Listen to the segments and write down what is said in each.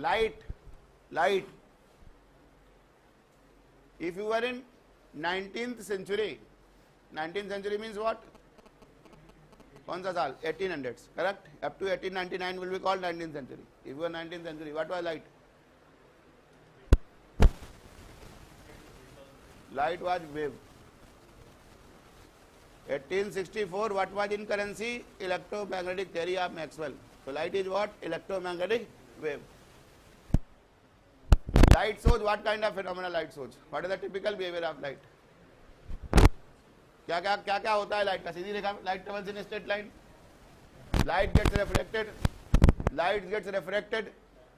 light. If you were in 19th century means what? कौन सा साल? 1800s, correct? Up to 1899 will be called 19th century. If you were 19th century, what was light? Light was wave. 1864, what was in currency? Electromagnetic theory of Maxwell. So light is what? Electromagnetic wave. Light shows what kind of phenomena light shows? What is the typical behavior of light? क्या क्या क्या क्या होता है light का? सीधी रेखा, light travels in straight line. Light gets reflected, light gets refracted,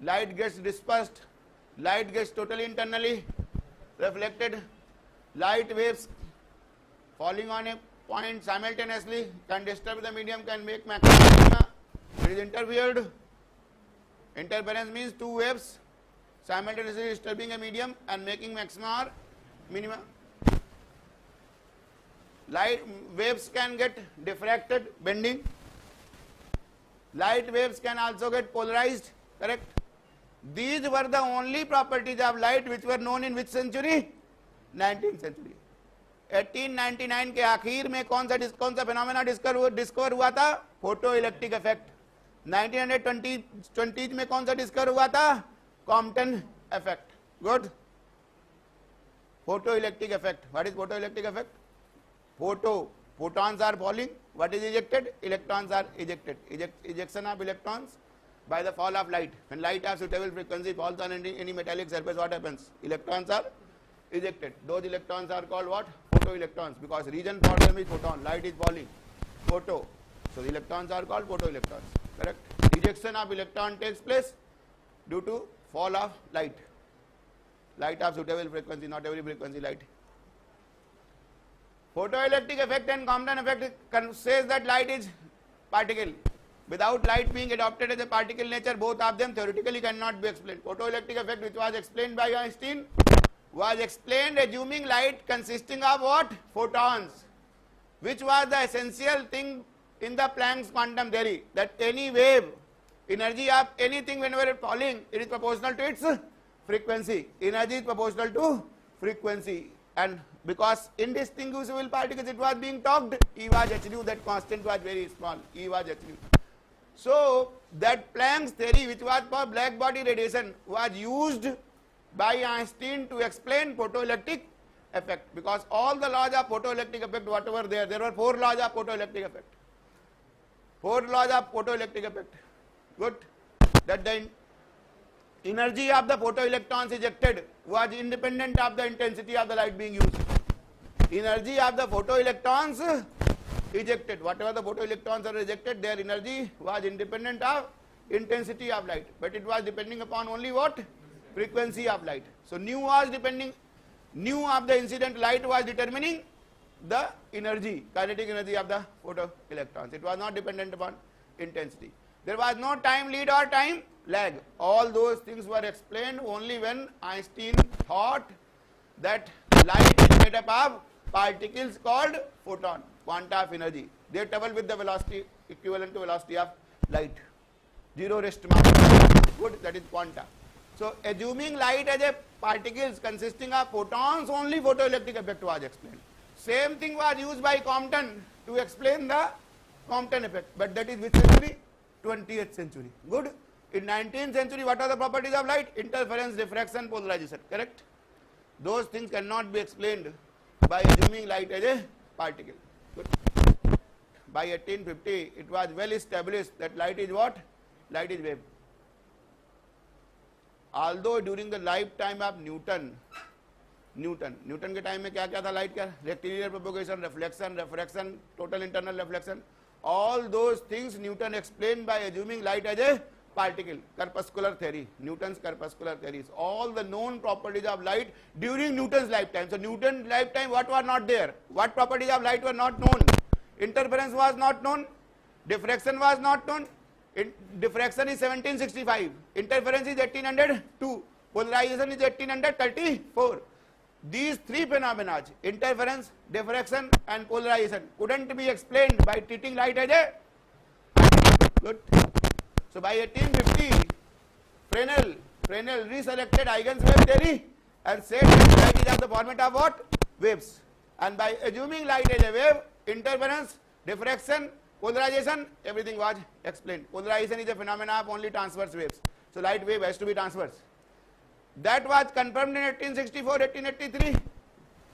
light gets dispersed, light gets totally internally reflected. Light waves falling on a point simultaneously can disturb the medium, can make maximum. It is interfered. Interference means two waves simultaneously disturbing a medium and making maxima or minima. Light waves can get diffracted, bending. Light waves can also get polarized, correct? These were the only properties of light which were known in which century? 19th century. 1899 के आखिर में कौन सा phenomena discover हुआ था? Photo electric effect. 1920 में कौन सा डिस्कवर हुआ था? Compton effect. Good. Photo electric effect. What is photo electric effect? Photons are falling. What is ejected? Electrons are ejected. Ejection of electrons by the fall of light. When light of suitable frequency falls on any metallic surface, what happens? Electrons are ejected. Those electrons are called what? Photoelectrons, because region for them is photon. Light is falling. Photo. So the electrons are called photoelectrons. Correct? Ejection of electron takes place due to fall of light. Light of suitable frequency, not every frequency light. Photoelectric effect and Compton effect says that light is particle. Without light being adopted as a particle nature, both of them theoretically cannot be explained. Photoelectric effect, which was explained by Einstein, was explained assuming light consisting of what? Photons, which was the essential thing in the Planck's quantum theory, that any wave, energy of anything whenever falling, it is proportional to its frequency. Energy is proportional to frequency. And because indistinguishable particles it was being talked, E was h nu, that constant was very small, E was h nu. So that Planck's theory, which was for black body radiation, was used by Einstein to explain photoelectric effect, because all the laws of photoelectric effect, whatever there were 4 laws of photoelectric effect. 4 laws of photoelectric effect. Good. That the energy of the photoelectrons ejected was independent of the intensity of the light being used. Energy of the photoelectrons ejected, whatever the photoelectrons are ejected, their energy was independent of intensity of light, but it was depending upon only what? Frequency of light. So nu of the incident light was determining the energy, kinetic energy of the photoelectrons. It was not dependent upon intensity. There was no time lead or time lag. All those things were explained only when Einstein thought that light is made up of particles called photon, quanta of energy. They travel with the velocity equivalent to velocity of light. 0 rest mass. Good, that is quanta. So assuming light as a particles consisting of photons, only photoelectric effect was explained. Same thing was used by Compton to explain the Compton effect, but that is which century? 20th century. Good. In 19th century, what are the properties of light? Interference, diffraction, polarization. Correct? Those things cannot be explained by assuming light as a particle. Good. By 1850, it was well established that light is what? Light is wave. Although during the lifetime of Newton के time में क्या क्या था light का? Rectilinear propagation, reflection, refraction, total internal reflection, all those things Newton explained by assuming light as a particle. Corpuscular theory, Newton's corpuscular theories, all the known properties of light during Newton's lifetime. So Newton's lifetime, what was not there? What properties of light were not known? Interference was not known, diffraction was not known. Diffraction is 1765, interference is 1802, polarization is 1834. These 3 phenomena, interference, diffraction and polarization, couldn't be explained by treating light as a good. So by 1850, Fresnel Fresnel reselected Huygens wave theory and said that light is of the format of what? Waves. And by assuming light as a wave, interference, diffraction, polarization, everything was explained. Polarization is a phenomena of only transverse waves. So light wave has to be transverse. That was confirmed in 1864, 1883.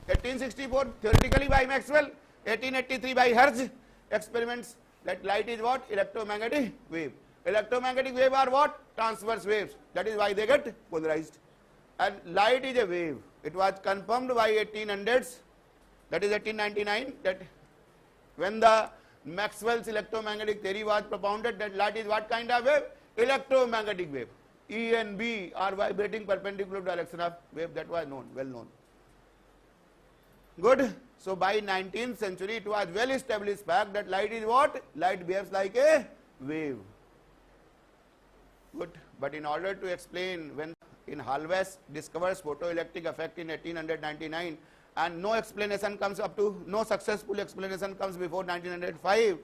1864 theoretically by Maxwell, 1883 by Hertz experiments, that light is what? Electromagnetic wave. Electromagnetic wave are what? Transverse waves. That is why they get polarized. And light is a wave. It was confirmed by 1800s, that is 1899, that when the Maxwell's electromagnetic theory was propounded, that light is what kind of wave? Electromagnetic wave. E and B are vibrating perpendicular direction of wave. That was known, well known. Good. So by 19th century, it was well established fact that light is what? Light behaves like a wave. Good. But in order to explain, when in Halves discovers photoelectric effect in 1899, and no explanation comes up to, no successful explanation comes before 1905,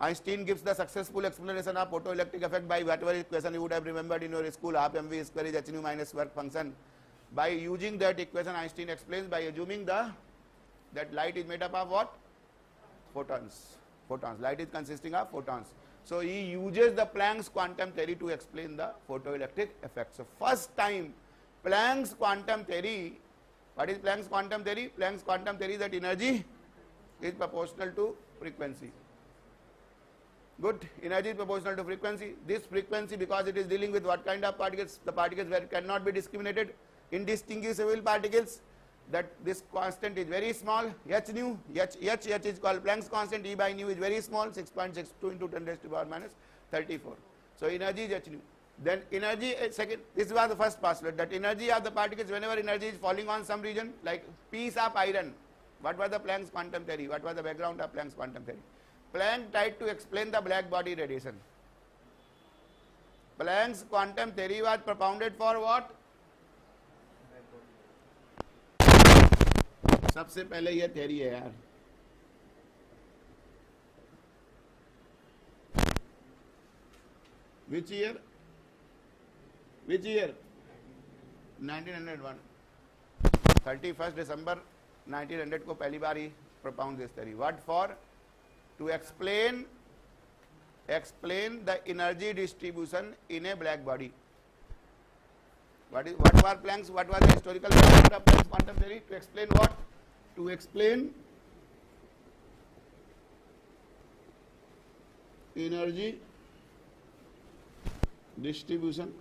Einstein gives the successful explanation of photoelectric effect by whatever equation you would have remembered in your school, half mv square is h nu minus work function. By using that equation, Einstein explains by assuming that light is made up of what? Photons. Photons. Light is consisting of photons. So he uses the Planck's quantum theory to explain the photoelectric effect. So first time Planck's quantum theory. What is Planck's quantum theory? Planck's quantum theory is that energy is proportional to frequency. Good. Energy is proportional to frequency. This frequency, because it is dealing with what kind of particles? The particles where it cannot be discriminated, indistinguishable particles, that this constant is very small, h nu, h is called Planck's constant, E by nu is very small, 6.62 into 10 raised to the power minus 34. So energy is h nu. Then energy, second, this was the first postulate, that energy of the particles, whenever energy is falling on some region, like piece of iron. What was the Planck's quantum theory? What was the background of Planck's quantum theory? Planck tried to explain the black body radiation. Planck's quantum theory was propounded for what? सबसे पहले ये theory है यार. Which year? Which year? 1901. 31st December 1900 को पहली बार ही propound this theory. What for? To explain the energy distribution in a black body. What was Planck's? What was the historical background of Planck's quantum theory? To explain what? To explain energy distribution.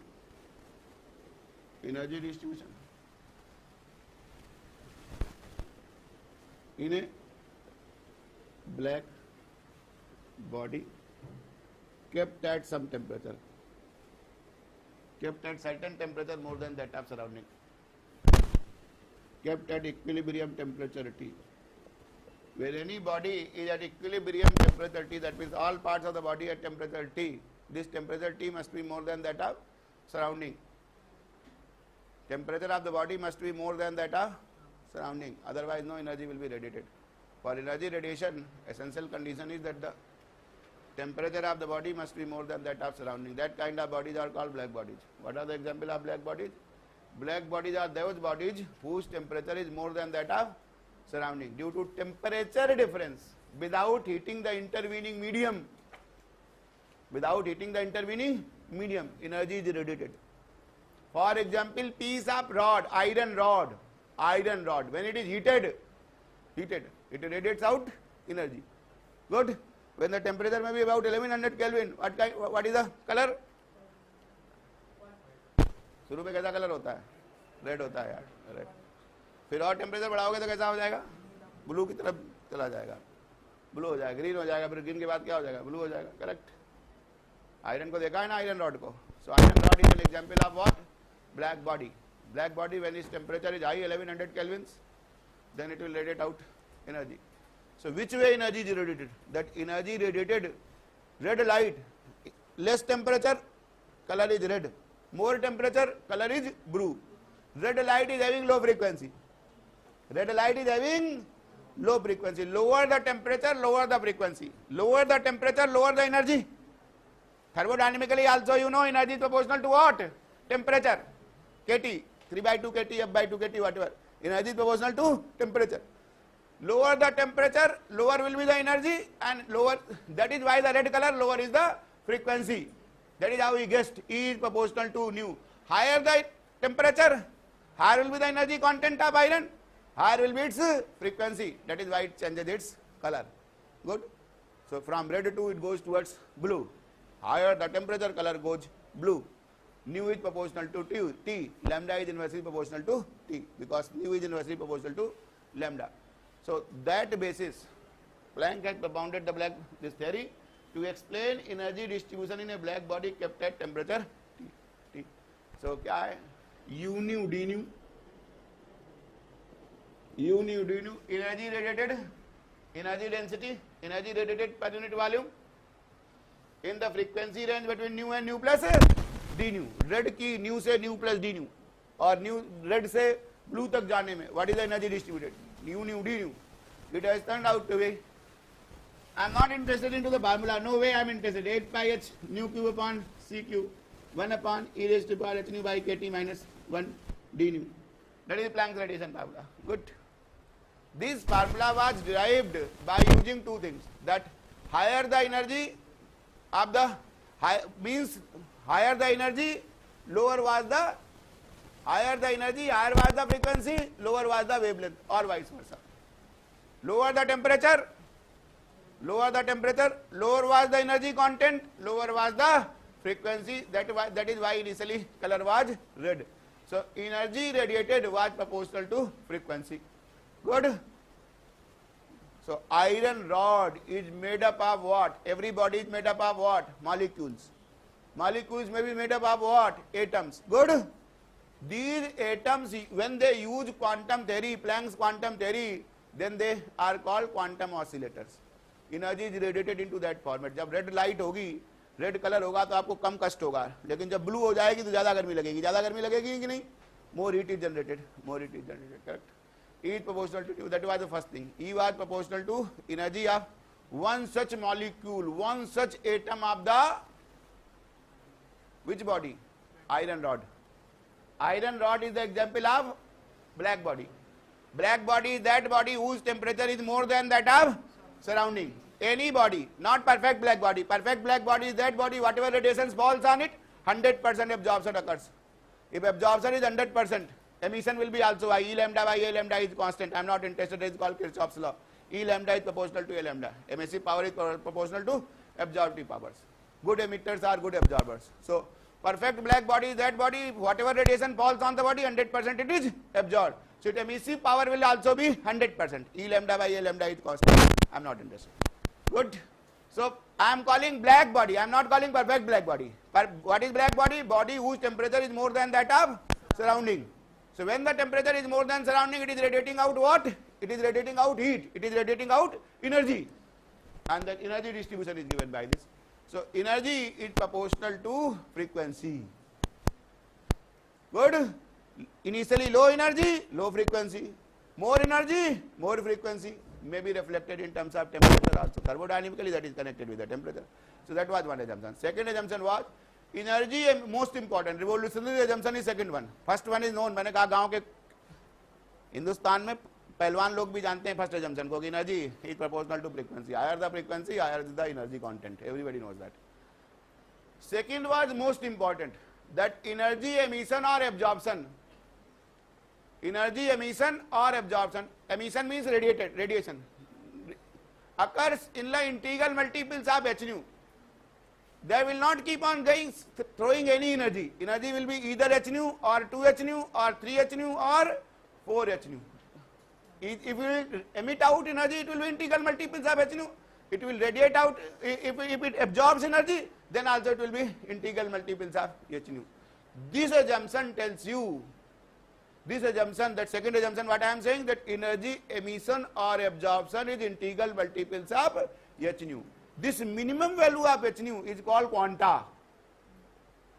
Energy distribution in a black body kept at some temperature, kept at certain temperature more than that of surrounding, kept at equilibrium temperature T. Where any body is at equilibrium temperature T, that means all parts of the body at temperature T, this temperature T must be more than that of surrounding. Temperature of the body must be more than that of surrounding, otherwise no energy will be radiated. For energy radiation, essential condition is that the temperature of the body must be more than that of surrounding. That kind of bodies are called black bodies. What are the examples of black bodies? Black bodies are those bodies whose temperature is more than that of surrounding due to temperature difference without heating the intervening medium. Without heating the intervening medium, energy is radiated. For example, piece of rod, iron rod, when it is heated, it radiates out energy. Good. When the temperature may be about 1100 Kelvin, what is the color? शुरू में कैसा colour होता है? Red होता है यार, red. फिर और टेम्परेचर बढ़ाओगे तो कैसा हो जाएगा? ब्लू की तरफ चला जाएगा, ब्लू हो जाएगा, ग्रीन हो जाएगा, फिर ग्रीन के बाद क्या हो जाएगा? ब्लू हो जाएगा. करेक्ट. आयरन को देखा है ना, आयरन रॉड को. So iron rod is an example of what? Black body. Black body, when its temperature is high, 1100 kelvins, then it will radiate out energy. So which way energy is radiated? That energy radiated, red light, less temperature, color is red. More temperature, color is blue. Red light is having low frequency. Red light is having low frequency. Lower the temperature, lower the frequency. Lower the temperature, lower the energy. Thermodynamically also you know energy is proportional to what? Temperature. kT, 3 by 2 kT, F by 2 kT, whatever. Energy is proportional to temperature. Lower the temperature, lower will be the energy, and lower, that is why the red color, lower is the frequency. That is how we guessed E is proportional to nu. Higher the temperature, higher will be the energy content of iron, higher will be its frequency. That is why it changes its color. Good. So from red to it goes towards blue. Higher the temperature, color goes blue. Nu is proportional to T. Lambda is inversely proportional to T, because nu is inversely proportional to lambda. So that basis, Planck has propounded this theory to explain energy distribution in a black body kept at temperature T. So क्या है? U nu d nu, U nu d nu, energy radiated, energy density, energy radiated per unit volume in the frequency range between nu and nu plus d nu. Red की nu से nu plus d nu, और nu red से blue तक जाने में what is the energy distributed? Nu nu d nu. It has turned out to be. I am not interested into the formula. No way I am interested. 8 pi h nu cube upon c cube 1 upon e raised to power h nu by kt minus 1 d nu. That is Planck's radiation formula. Good. This formula was derived by using two things. That higher the energy of the means higher the energy, lower was the higher the energy, higher was the frequency, lower was the wavelength, or vice versa. Lower the temperature, lower was the energy content, lower was the frequency. That is why initially color was red. So energy radiated was proportional to frequency. Good. So iron rod is made up of what? Every body is made up of what? Molecules. Molecules may be made up of what? Atoms. Good. These atoms, when they use quantum theory, Planck's quantum theory, then they are called quantum oscillators. Energy is radiated into that format. जब red light होगी, red color होगा तो आपको कम कष्ट होगा, लेकिन जब blue हो जाएगी तो ज़्यादा गर्मी लगेगी. ज़्यादा गर्मी लगेगी कि नहीं? More heat is generated. Correct. E is proportional to T. That was the first thing. E was proportional to energy of one such molecule, one such atom of the which body? Iron rod. Iron rod is the example of black body. Black body is that body whose temperature is more than that of surrounding. Any body, not perfect black body. Perfect black body is that body, whatever radiation falls on it, 100% absorption occurs. If absorption is 100%, emission will be also high. E lambda by A lambda is constant. I am not interested. It is called Kirchhoff's law. E lambda is proportional to A lambda. Emissive power is proportional to absorptive powers. Good emitters are good absorbers. So perfect black body is that body, whatever radiation falls on the body, 100% it is absorbed. So its emissive power will also be 100%. E lambda by A lambda is constant. I am not interested. Good. So I am calling black body. I am not calling perfect black body. What is black body? Body whose temperature is more than that of surrounding. So when the temperature is more than surrounding, it is radiating out what? It is radiating out heat. It is radiating out energy. And that energy distribution is given by this. So energy is proportional to frequency. Good. Initially low energy, low frequency. More energy, more frequency. May be reflected in terms of temperature also. Thermodynamically that is connected with the temperature. So that was one assumption. Second assumption was energy is most important. Revolutionary assumption is second one. First one is known. मैंने कहा गांव के हिंदुस्तान में पहलवान लोग भी जानते हैं फर्स्ट assumption को कि energy is proportional to frequency. Higher the frequency, higher is the energy content. Everybody knows that. Second was most important, that energy emission or absorption. Energy emission or absorption. Emission means radiation. Occurs in the integral multiples of h nu. They will not keep on throwing any energy. Energy will be either h nu or 2h nu or 3h nu or 4h nu. If you will emit out energy, it will be integral multiples of h nu. It will radiate out. If it absorbs energy, then also it will be integral multiples of h nu. This assumption tells you, this assumption, that second assumption, what I am saying, that energy emission or absorption is integral multiples of h nu. This minimum value of h nu is called quanta.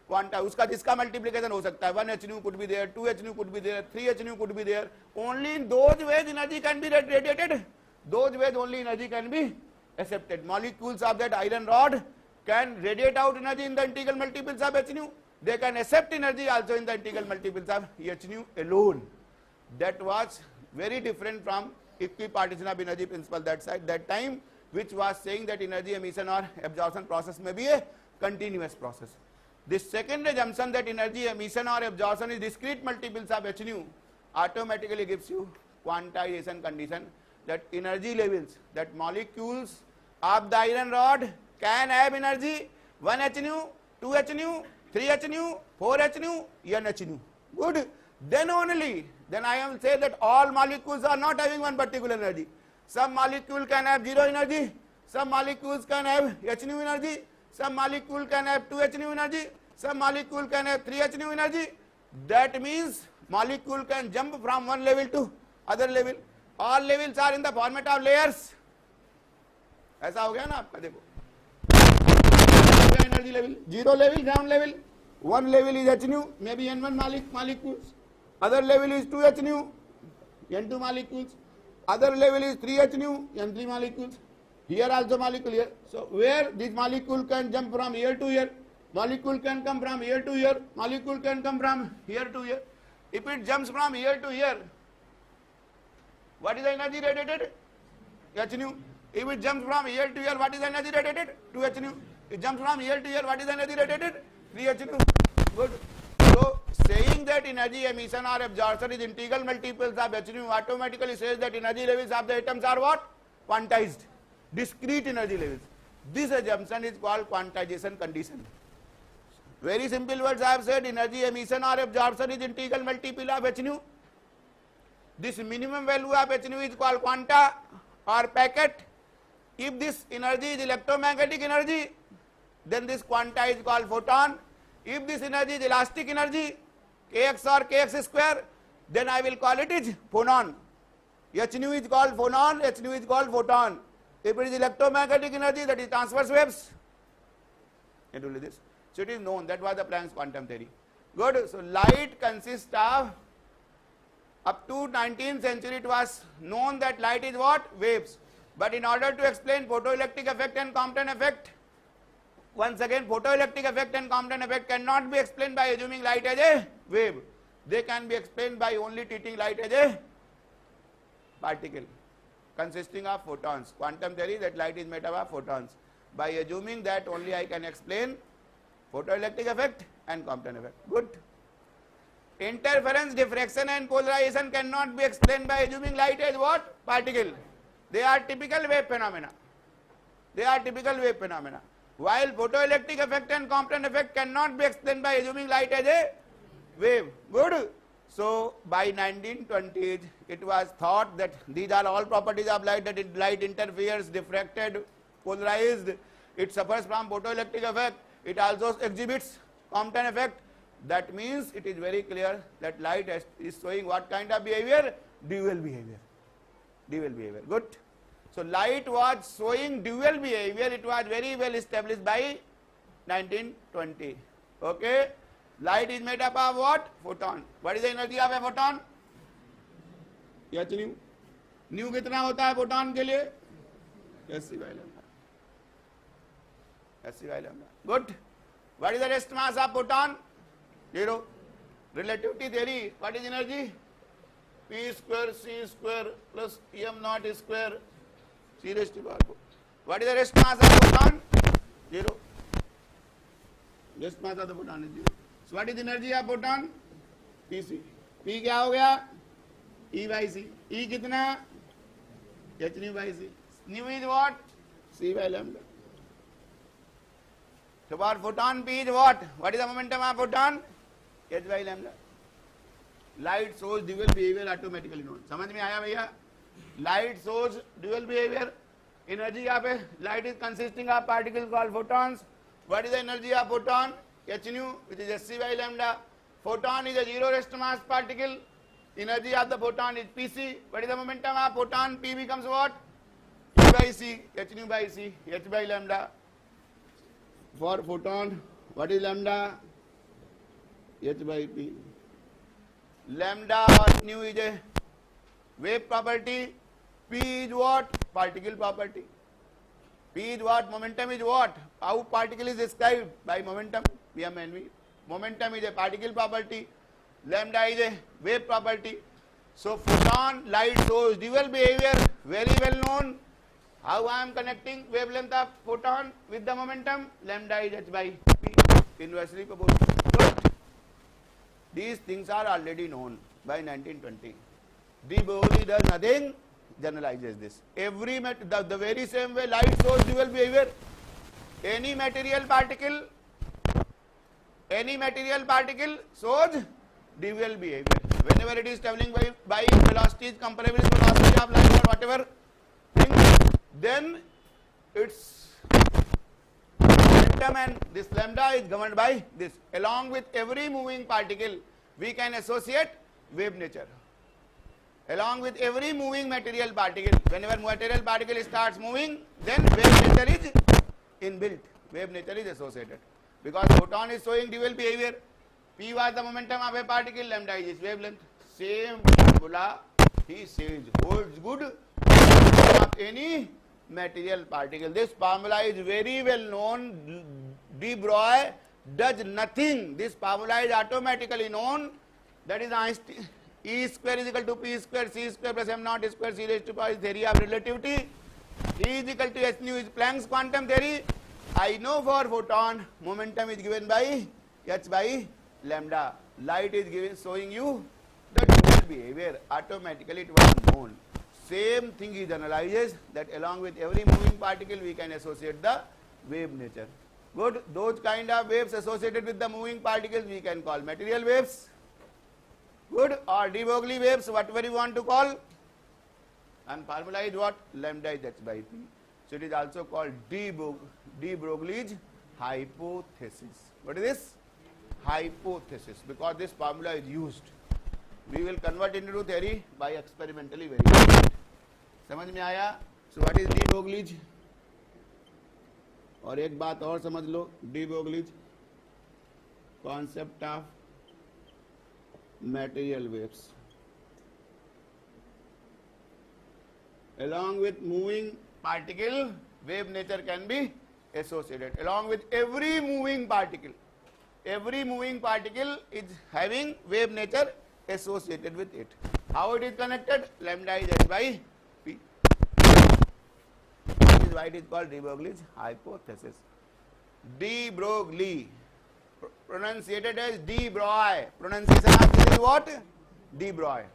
Quanta, उसका जिसका multiplication हो सकता है, 1 h nu could be there, 2 h nu could be there, 3 h nu could be there. Only in those ways energy can be radiated. Those ways only energy can be accepted. Molecules of that iron rod can radiate out energy in the integral multiples of h nu. they can accept energy also in the integral multiples of h nu alone. That was very different from equipartition of energy principle that side, that time, which was saying that energy emission or absorption process may be a continuous process. This second assumption that energy emission or absorption is discrete multiples of h nu automatically gives you quantization condition that energy levels, that molecules of the iron rod can have energy 1 h nu, 2 h nu, 3 h nu, 4 h nu, n h nu. Good. Then only, then I will say that all molecules are not having one particular energy. Some molecule can have 0 energy, some molecules can have h nu energy, some molecule can have 2 h nu energy, some molecule can have 3 h nu energy. That means molecule can jump from one level to other level. All levels are in the format of layers. ऐसा हो गया ना आपका, देखो energy level, 0 level, ground level, one level is h nu, maybe n1 molecules, other level is 2 h nu, n2 molecules, other level is 3 h nu, n3 molecules, here also molecule here. So where this molecule can jump from here to here, molecule can come from here to here, molecule can come from here to here. If it jumps from here to here, what is the energy radiated? H nu. If it jumps from here to here, what is the energy radiated? 2 h nu. It jumps from here to here, what is the energy radiated? 3 h nu. Good. So saying that energy emission or absorption is integral multiples of h nu automatically says that energy levels of the atoms are what? Quantized. Discrete energy levels. This assumption is called quantization condition. Very simple words I have said, energy emission or absorption is integral multiple of h nu. This minimum value of h nu is called quanta or packet. If this energy is electromagnetic energy, then this quanta is called photon. If this energy is elastic energy, kx or kx square, then I will call it is phonon. H nu is called phonon, h nu is called photon. If it is electromagnetic energy, that is transverse waves. It will be this. So it is known, that was the Planck's quantum theory. Good. So light consists of, up to 19th century it was known that light is what? Waves. But in order to explain photoelectric effect and Compton effect, once again photoelectric effect and Compton effect cannot be explained by assuming light as a wave. They can be explained by only treating light as a particle consisting of photons. Quantum theory, that light is made up of photons. By assuming that only I can explain photoelectric effect and Compton effect. Good. Interference, diffraction and polarization cannot be explained by assuming light as what? Particle. They are typical wave phenomena. They are typical wave phenomena. While photoelectric effect and Compton effect cannot be explained by assuming light as a wave. Good. So by 1920s it was thought that these are all properties of light, that light interferes, diffracted, polarized, it suffers from photoelectric effect, it also exhibits Compton effect. That means it is very clear that light is showing what kind of behavior? Dual behavior. Dual behavior. Good. So light was showing dual behavior. It was very well established by 1920. Okay. Light is made up of what? Photon. What is the energy of a photon? H nu. Nu कितना होता है photon के लिए? SC by lambda. SC by lambda. Good. What is the rest mass of photon? 0. Relativity theory. What is energy? P square C square plus m naught square C raised to power 4. What is the rest mass of photon? 0. Rest mass of the photon is 0. So what is the energy of photon? Pc. P क्या हो गया? E by C. E कितना? H nu by C. Nu is what? C by lambda. So for photon P is what? What is the momentum of photon? H by lambda. Light shows dual behavior automatically known. समझ में आया भैया? Light shows dual behavior. Energy of a light is consisting of particles called photons. What is the energy of photon? H nu, which is Sc by lambda. Photon is a zero rest mass particle. Energy of the photon is Pc. What is the momentum of photon? P becomes what? E by C. H nu by C. H by lambda. For photon, what is lambda? H by P. Lambda or nu is a wave property. P is what? Particle property. P is what? Momentum is what? How particle is described? By momentum. Vm and V. momentum is a particle property, lambda is a wave property. So photon, light source, dual behavior, very well known. How I am connecting wavelength of photon with the momentum? Lambda is h by p, inversely proportional. But these things are already known by 1920. De Broglie does nothing, generalizes this. The very same way light source dual behavior, any material particle shows dual behavior. Whenever it is traveling by velocities comparable to velocity of light or whatever thing, then its momentum and this lambda is governed by this. Along with every moving particle, we can associate wave nature. Along with every moving material particle, whenever material particle starts moving, then wave nature is inbuilt. Wave nature is associated. Because photon is showing dual behavior. P was the momentum of a particle, lambda is its wavelength. Same formula he says holds good of any material particle. This formula is very well known. De Broglie does nothing. This formula is automatically known. That is Einstein. E square is equal to P square, C square plus M naught square, C raised to power is theory of relativity. E is equal to h nu is Planck's quantum theory. I know for photon, momentum is given by h by lambda. Light is given showing you the dual behavior. Automatically it was known. Same thing he analyzes that along with every moving particle we can associate the wave nature. Good. Those kind of waves associated with the moving particles we can call material waves. Good. Or de Broglie waves, whatever you want to call. And formula is what? Lambda is h by p. So it is also called de Broglie's hypothesis. What is this? Hypothesis. Because this formula is used. We will convert into theory by experimentally verifying. समझ में आया? So what is de Broglie's? और एक बात और समझ लो, de Broglie's concept of material waves. Along with moving particle, wave nature can be associated. Along with every moving particle is having wave nature associated with it. How it is connected? Lambda is h by p. This is why it is called de Broglie's hypothesis. De Broglie, pronunciated as de Broglie. Pronunciation of this is what? De Broglie.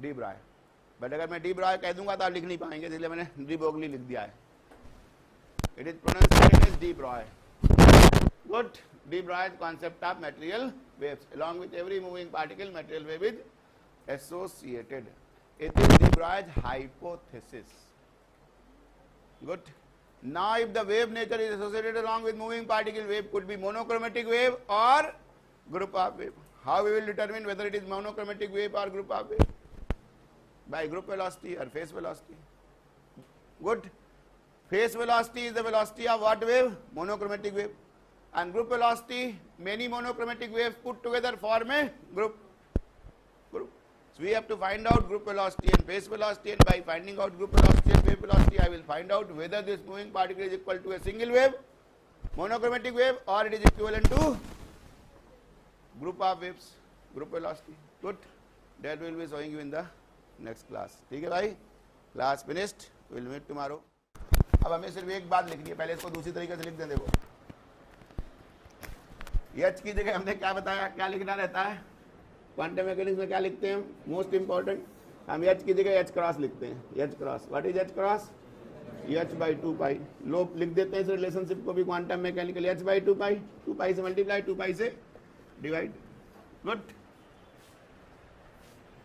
De Broglie. But अगर मैं de Broglie कह दूंगा तो आप लिख नहीं पाएंगे, इसलिए मैंने de Broglie लिख दिया है. It is pronunciated as de Broglie. Good. De Broglie's concept of material waves. Along with every moving particle, material wave is associated. It is de Broglie's hypothesis. Good. Now, if the wave nature is associated along with moving particle, wave could be monochromatic wave or group of wave. How we will determine whether it is monochromatic wave or group of wave? By group velocity or phase velocity. Good. Phase velocity is the velocity of what wave? Monochromatic wave. And group velocity, many monochromatic waves put together form a group. So we have to find out group velocity and phase velocity, and by finding out group velocity and wave velocity, I will find out whether this moving particle is equal to a single wave, monochromatic wave, or it is equivalent to group of waves, group velocity. Good. That will be showing you in the next class. ठीक है भाई? Class finished. We will meet tomorrow. अब हमें सिर्फ एक बात लिखनी है, पहले इसको दूसरी तरीके से लिख दें. देखो, एच की जगह हमने क्या बताया, क्या लिखना रहता है? क्वांटम मैकेनिक्स में क्या लिखते हैं? मोस्ट इंपॉर्टेंट, हम एच की जगह एच क्रॉस लिखते हैं. H cross, what is H cross? H by 2 पाई. लो लिख देते हैं इस रिलेशनशिप को भी क्वांटम मैकेनिकल. एच बाई 2 पाई, 2 पाई से मल्टीप्लाई, 2 पाई से divide. Good.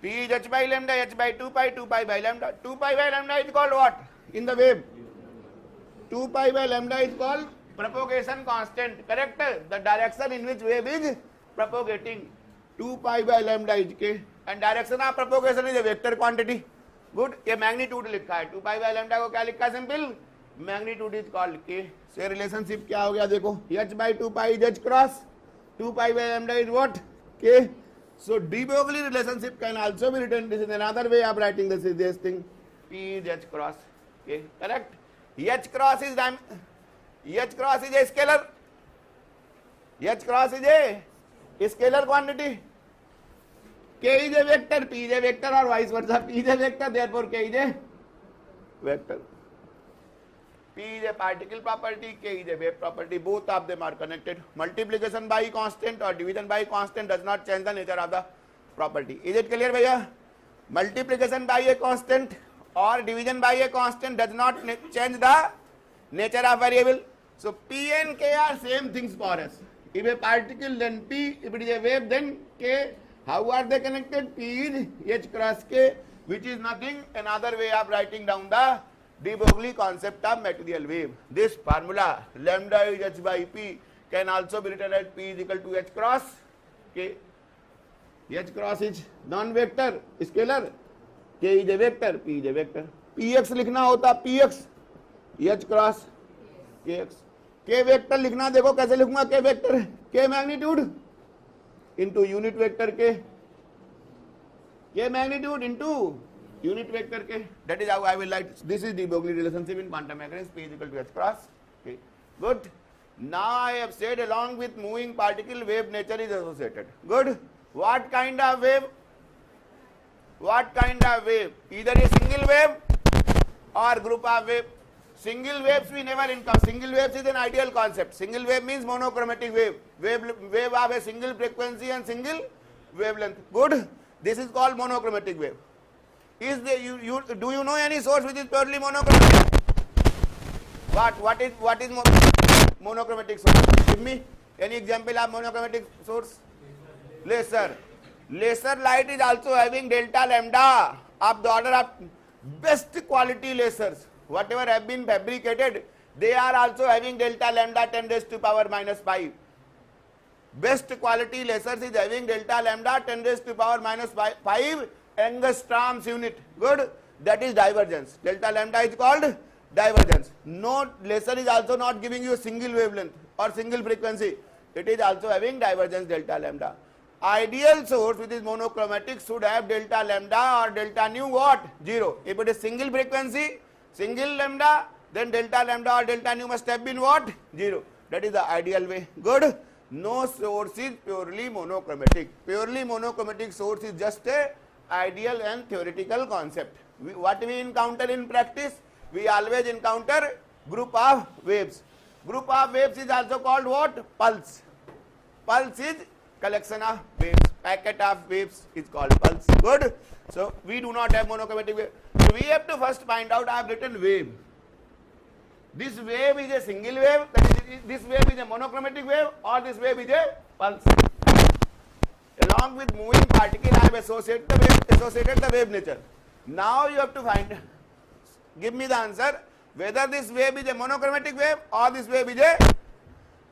P is h by lambda, h by 2 pi, 2 pi by lambda. 2 pi by lambda is called what? In the wave, 2 pi by lambda is called propagation constant. Correct? The direction in which wave is propagating. 2 pi by lambda is k, and direction of propagation is a vector quantity. Good. ये magnitude लिखा है. 2 pi by lambda को क्या लिखा है? Simple. Magnitude is called k. So relationship क्या हो गया? देखो, h by 2 pi is h cross. 2 pi by lambda is what? K. So de Broglie relationship can also be written. This is another way of writing this thing. P is h cross k. Correct? H cross is a scalar. H cross is a scalar quantity. K is a vector, P is a vector, or vice versa. P is a vector, therefore K is a vector. P is a particle property, K is a wave property. Both of them are connected. Multiplication by constant or division by constant does not change the nature of the property. Is it clear, bhaiya? Multiplication by a constant or division by a constant does not change the nature of variable. So P and K are same things for us. If a particle, then P. If it is a wave, then K. How are they connected? P is H cross K, which is nothing, another way of writing down the de Broglie concept of material wave. This formula, lambda is H by P, can also be written as P is equal to H cross K. H cross is non-vector, scalar. K is a vector, P is a vector. Px लिखना होता Px, H cross Kx. K vector लिखना, देखो कैसे लिखूंगा K vector, K magnitude into unit vector K. K magnitude into unit vector K. That is how I will write. This is de Broglie relationship in quantum mechanics. P is equal to H cross K. Good. Now I have said along with moving particle, wave nature is associated. Good. What kind of wave? What kind of wave? Either a single wave or group of wave. Single waves we never encounter. Single waves is an ideal concept. Single wave means monochromatic wave. Wave of a single frequency and single wavelength. Good. This is called monochromatic wave. Is there, do you know any source which is purely monochromatic? What is monochromatic source? Give me any example of monochromatic source. Laser. Laser light is also having delta lambda of the order of best quality lasers. Whatever have been fabricated, they are also having delta lambda 10 raised to power minus 5. Best quality lasers is having delta lambda 10 raised to power minus 5 angstroms unit. Good. That is divergence. Delta lambda is called divergence. No laser is also not giving you a single wavelength or single frequency. It is also having divergence delta lambda. Ideal source which is monochromatic should have delta lambda or delta nu what? 0. If it is single frequency, single lambda, then delta lambda or delta nu must have been what? 0. That is the ideal way. Good. No source is purely monochromatic. Purely monochromatic source is just a ideal and theoretical concept. What we encounter in practice? We always encounter group of waves. Group of waves is also called what? Pulse. Pulse is collection of waves. Packet of waves is called pulse. Good. So we do not have monochromatic wave. So we have to first find out. I have written wave. This wave is a single wave. That is, this wave is a monochromatic wave, or this wave is a pulse. Along with moving particle, I have associated the wave nature. Now you have to find. Give me the answer. Whether this wave is a monochromatic wave or this wave is a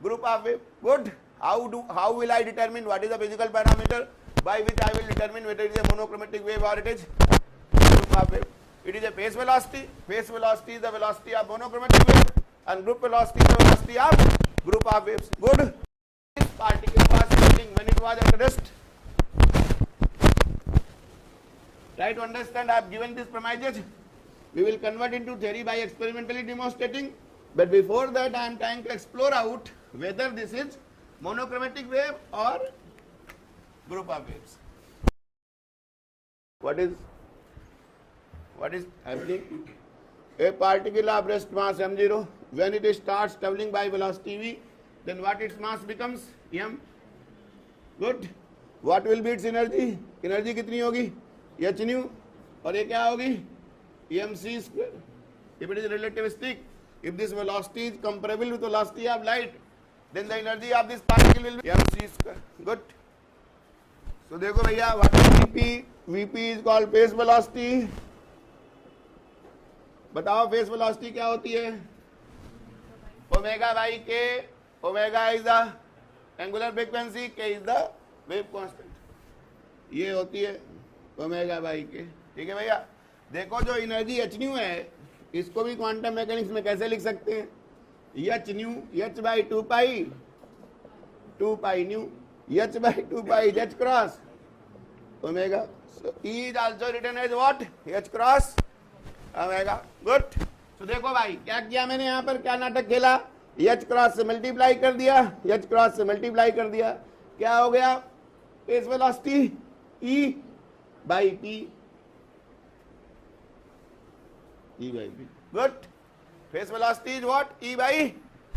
group of wave. Good. How will I determine what is the physical parameter by which I will determine whether it is a monochromatic wave or it is group of wave? It is a phase velocity. Phase velocity is the velocity of monochromatic wave, and group velocity is the velocity of group of waves. Good. This particle was floating when it was at rest. Try to understand. I have given this premises. We will convert into theory by experimentally demonstrating. But before that, I am trying to explore out whether this is monochromatic wave or group of waves. What is happening? A particle of rest mass m0, when it starts traveling by velocity v, then what its mass becomes? M. Good. What will be its energy? Energy कितनी होगी? h nu. और ये क्या होगी? mc square. If it is relativistic, if this velocity is comparable with velocity of light, then the energy of this particle will be mc square. Good. So देखो भैया, what is Vp? Vp is called phase velocity. बताओ phase velocity क्या होती है? Omega by k. Omega is the angular frequency, k is the wave constant. ये होती है omega by के. ठीक है भैया. देखो जो एनर्जी एच न्यू है, इसको भी क्वांटम मैकेनिक्स में कैसे लिख सकते हैं? H nu, H by 2 pi nu, H by 2 pi H cross omega. So E is also written as what? H cross omega. Good. तो देखो भाई क्या किया मैंने यहाँ पर, क्या नाटक खेला. एच क्रॉस से मल्टीप्लाई कर दिया, एच क्रॉस से मल्टीप्लाई कर दिया, क्या हो गया? Face velocity E by P, E by P. Good. Face velocity is what? E by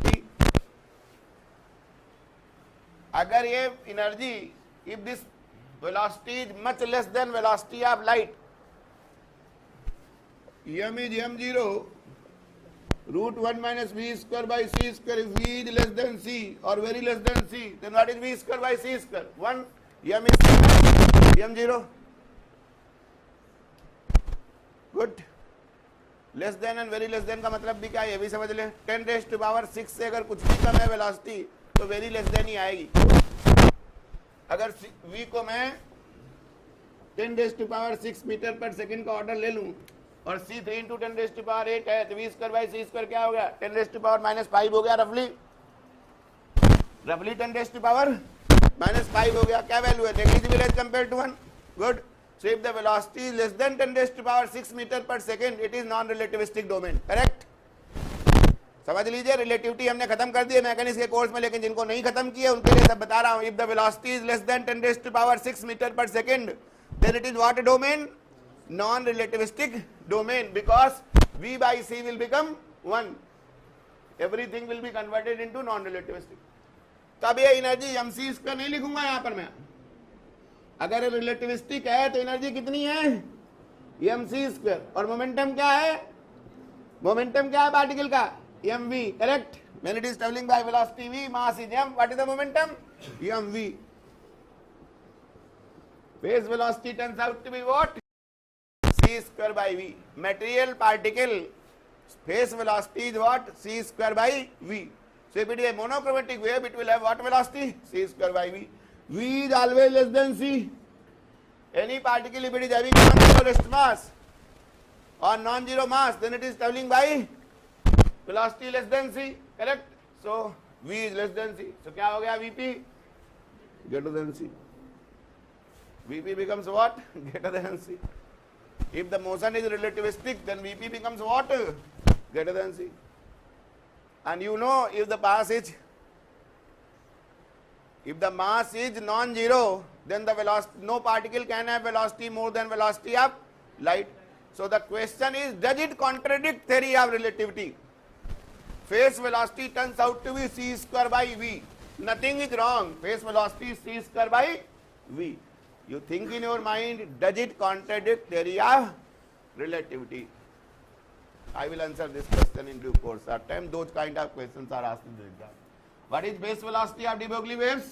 P. अगर ये energy, if this velocity is much less than velocity of light, m is m0 root 1 minus v square by c square. If v is less than c or very less than c, then what is v square by c square? 1. m is m0. Good. Less than and very less than का मतलब भी क्या है ये भी समझ ले. 10 raise to power 6 से अगर कुछ भी कम है वेलोसिटी तो वेरी लेस देन ही आएगी. अगर v को मैं 10 raise to power 6 meter per second का ऑर्डर ले लूं और c 3 into 10 raise to power 8 है तो v square by c square क्या हो गया? 10 रेज़ टू पावर -5 हो गया रफली. 10 रेज़ टू पावर -5 हो गया. क्या वैल्यू है? Negligible as compared to 1. Good. So if the velocity is less than 10 raised to power 6 meter per second, it is non-relativistic domain. Correct? समझ लीजिए, रिलेटिविटी हमने खत्म कर दी है मैकेनिक्स के कोर्स में, लेकिन जिनको नहीं खत्म किया उनके लिए सब बता रहा हूं. If the velocity is less than 10 raised to power 6 meter per second, then it is what a domain? Non-relativistic domain, because v by c will become 1. Everything will be converted into non-relativistic. तब ये energy mc इसका नहीं लिखूंगा यहां पर मैं. अगर relativistic है तो एनर्जी कितनी है? mc square. और मोमेंटम क्या है? मोमेंटम क्या है पार्टिकल का? mv. Correct. When it is travelling by velocity v, mass is m, what is the momentum? mv. Phase velocity turns out to be what? c square by v. Material particle phase velocity is what? c square by v. So if it is a monochromatic wave, it will have what velocity? c square by v. v is always less than c. Any particle, if it is having non-zero rest mass or non-zero mass, then it is traveling by velocity less than c. Correct? So v is less than c. So क्या हो गया? vp greater than c. vp becomes what? Greater than c. If the motion is relativistic, then vp becomes what? Greater than c. And you know, if the mass is non-zero, then the velocity, no particle can have velocity more than velocity of light. So the question is, does it contradict theory of relativity? Phase velocity turns out to be c square by v. Nothing is wrong. Phase velocity is c square by v. You think in your mind, does it contradict theory of relativity? I will answer this question in due course. At time, those kind of questions are asked in the exam. What is base velocity of de Broglie waves?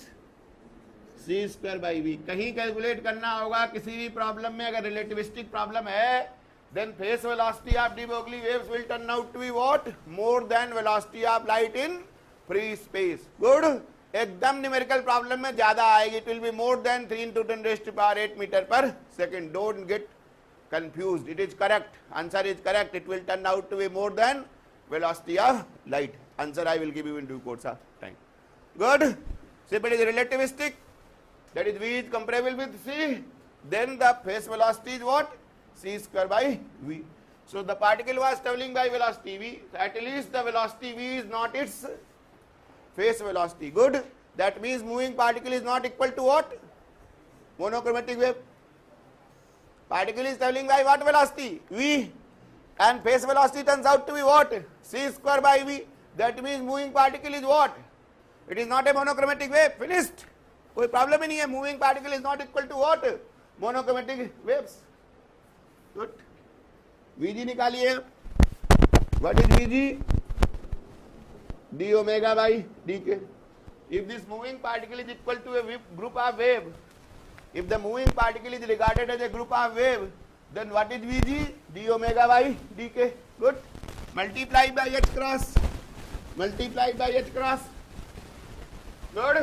c square by v. कहीं calculate करना होगा किसी भी problem में. अगर relativistic problem है, then phase velocity of de Broglie waves will turn out to be what? More than velocity of light in free space. Good. एकदम numerical problem में ज्यादा आएगी. It will be more than 3 into 10 raised to power 8 meter per second. Don't get confused. It is correct. Answer is correct. It will turn out to be more than velocity of light. Answer I will give you in due course of time. Good. So if it is relativistic, that is v is comparable with c, then the phase velocity is what? c square by v. So the particle was traveling by velocity v. So at least the velocity v is not its phase velocity. Good. That means moving particle is not equal to what? Monochromatic wave. Particle is traveling by what velocity? v. And phase velocity turns out to be what? c square by v. That means moving particle is what? It is not a monochromatic wave. Finished. कोई problem ही नहीं है. Moving particle is not equal to what? Monochromatic waves. Good. V G निकालिए. What is V G? D omega by D K. If this moving particle is equal to a group of wave, if the moving particle is regarded as a group of wave, then what is vg? d omega by dk. Good. Multiplied by h cross. Multiplied by h cross. Good.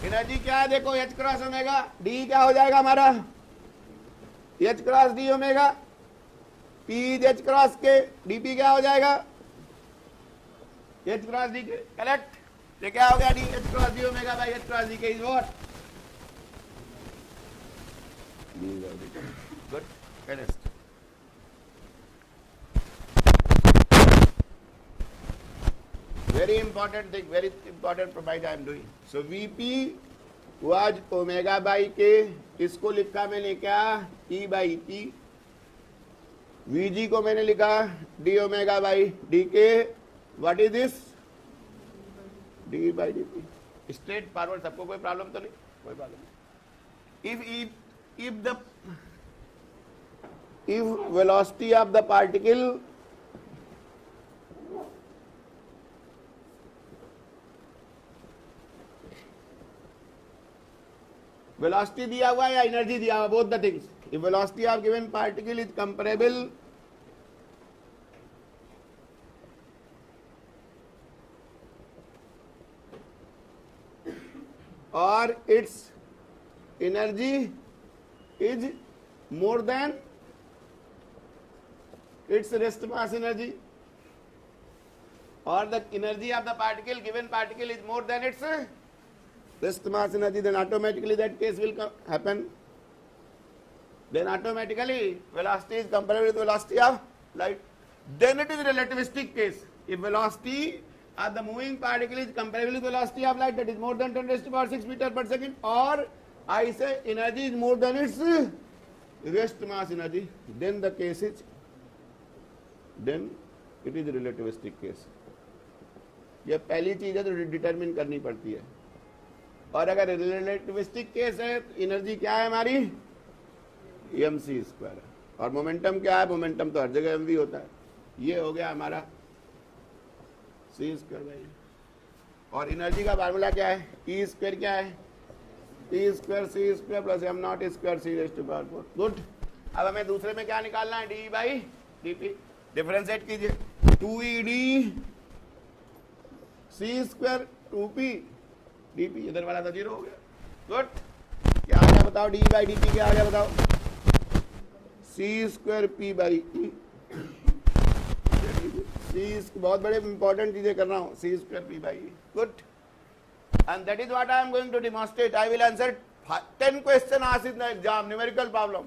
Energy क्या है देखो? h cross omega. d क्या हो जाएगा हमारा? h cross d omega. p is h cross के. dp क्या हो जाएगा? h क्रॉस d के. करेक्ट. ये क्या हो गया? d h cross d omega by h cross d के is what? Good. Finished. very important thing, very important proviso I am doing. So Vp was omega by k, इसको लिखा मैंने क्या, E by P. Vg को मैंने लिखा d omega by dk. What is this? d by dp. Straight forward, सबको कोई problem तो नहीं, कोई प्रॉब्लम नहीं. If velocity of the particle velocity दिया हुआ है या एनर्जी दिया हुआ, both the things. If velocity of given particle is comparable or its energy is more than its rest mass energy, or the energy of the particle, given particle is more than its rest mass energy, then automatically that case will happen. Then automatically velocity is comparable with velocity of light. Then it is relativistic case. If velocity of the moving particle is comparable with velocity of light, that is more than 10 raised to power 6 meter per second, or I say energy is more than its rest mass energy, then the case is, then it is relativistic case. ये पहली चीज है तो determine करनी पड़ती है. और अगर रिलेटिविस्टिक केस है, एनर्जी क्या है हमारी, mc स्क्वायर है. और मोमेंटम क्या है, मोमेंटम तो हर जगह mv होता है. ये हो गया हमारा c स्क्वायर बाई. और एनर्जी का फार्मूला क्या है, E स्क्वायर क्या है, E square c square plus m not square c raise to power 4. Good. अब हमें दूसरे में क्या निकालना है, d बाई dp. डिफरेंशिएट कीजिए, 2ed c square 2p dp, इधर वाला तो 0 हो गया. गुड. क्या आ गया बताओ, d बाई dp क्या आ गया बताओ, c square p by e. बहुत बड़े इंपॉर्टेंट चीजें कर रहा हूं, c square p by e. Good. And that is what I am going to demonstrate. I will answer 10 question asked in the exam, numerical problem.